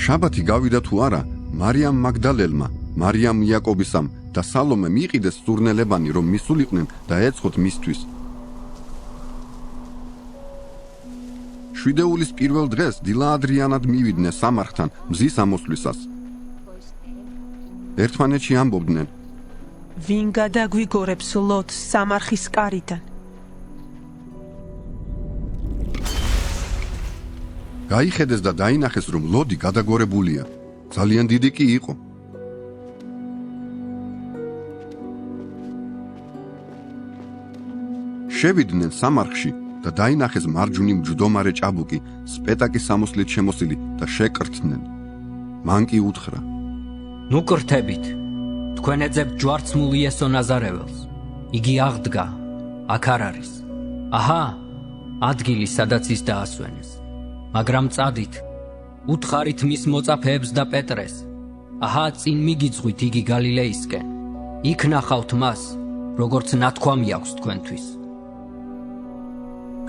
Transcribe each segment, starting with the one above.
შაბათი გავიდა თუ არა, მარიამ მაგდალელმა, მარიამ იაკობისამ და სალომემ იყიდეს სურნელებანი, რომ მისულიყვნენ და ეცხოთ მისთვის. შვიდეულის პირველ დღეს დილაადრიანად მივიდნენ სამარხთან მზის ამოსვლისას. ერთმანეთში ამბობდნენ: ვინ გადაგვიგორებს ლოტს სამარხის კარიდან? გაიხედეს და დაინახეს, რომ ლოდი გადაგორებულია. ძალიან დიდი კი იყო. შევიდნენ სამარხში და დაინახეს მარჯვნივ მჯდომარე ჭაბუკი, სპეტაკის სამოსლით შემოსილი და შეკრთდნენ. მან კი უთხრა: ნუ კრთებით, თქვენ ეძებთ ჯვარცმულ იესო ნაზარეველს. იგი აღდგა, აქ არ არის. აჰა, ადგილი, სადაც ის დაასვენეს. მაგრამ წადით, უთხარით მის მოწაფეებს და პეტრეს. აჰა, წინ მიგიძღვით იგი გალილეისკენ. იქ ნახავთ მას, როგორც ნათქვამი აქვს თქვენთვის.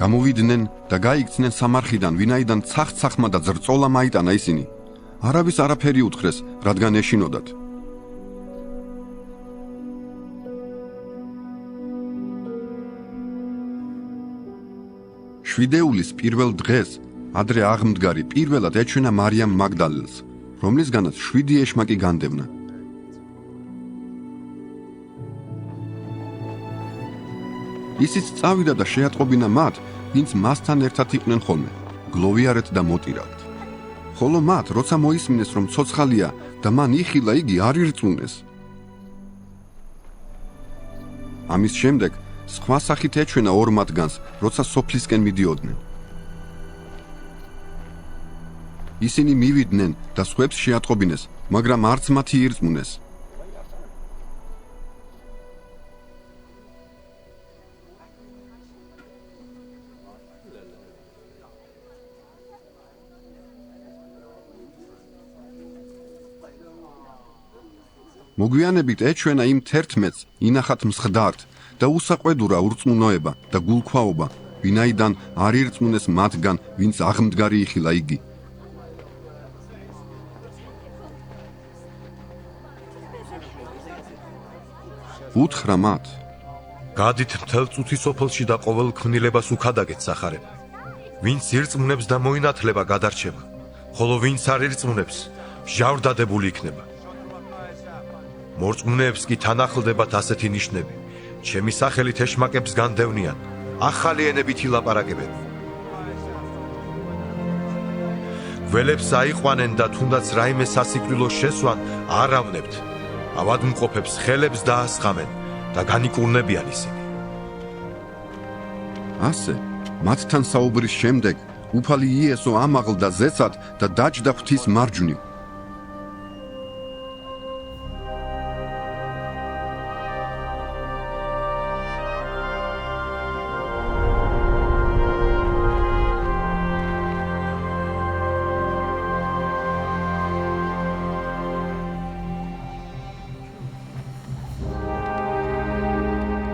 გამოვიდნენ და გაიქცნენ სამარხიდან, ვინაიდან ცახ-ცახმა და ძრწოლა მაიტანა ისინი. არავის არაფერი უთხრეს, რადგან ეშინოდათ. შვიდეულის პირველ დღეს ადრე აღმდგარი პირველად ეჩვენა მარიამ მაგდალელს, რომლისგანაც 7 ეშმაკი განდევნა. ისიც წავიდა და შეატყობინა მათ, ვინც მასთან ერთად იყვნენ ხოლმე, გლოვიარეთ და მოტირავთ. ხოლო მათ, როცა მოისმინეს, რომ ცოცხალია და მან იხილა, იგი არ ირწმუნეს. ამის შემდეგ სხვა სახით ეჩვენა ორ მათგანს, როცა სოფლისკენ მიდიოდნენ. ისინი მივიდნენ და სხვებს შეატყობინეს, მაგრამ არც მათი ირწმუნეს. მოგვიანებით ეჩვენა იმ 11-ს ინახათ მსხდართ და უსაყვედურა ურწმუნოება და გულქვაობა, ვინაიდან არ ირწმუნეს მათგან, ვინც აღმდგარი იხილა იგი. უთხრა მათ: გადით მთელ წუთი სოფელში და ყოველ ქმნილებას უქადაგეთ სახარებ. ვინც ირწმუნებს და მოინათლება, გადარჩება, ხოლო ვინც არ ირწმუნებს, ჟავრდადებული იქნება. მორწმუნეებს კი თან ახლდებათ ასეთი ნიშნები: ჩემი სახელით ეშმაკებს განდევნიან, ახალი ენებით ილაპარაკებენ. გველებს აიყვანენ და თუნდაც რაიმე სასიკვდილო შესვან არ ავნებთ. ავადმყოფებს ხელებს დაასხამენ და განიკურნებიან ისინი. ასე, მათთან საუბრის შემდეგ, უფალი იესო ამაღლდა ზეცად და დაჯდა ღვთის მარჯვნივ.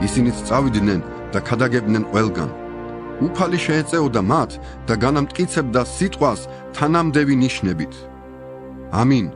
ისინიც წავიდნენ და ქადაგებდნენ ყველგან. უფალი შეეწეოდა მათ და განამტკიცებდა სიტყვას თანამდევი ნიშნებით. ამინ.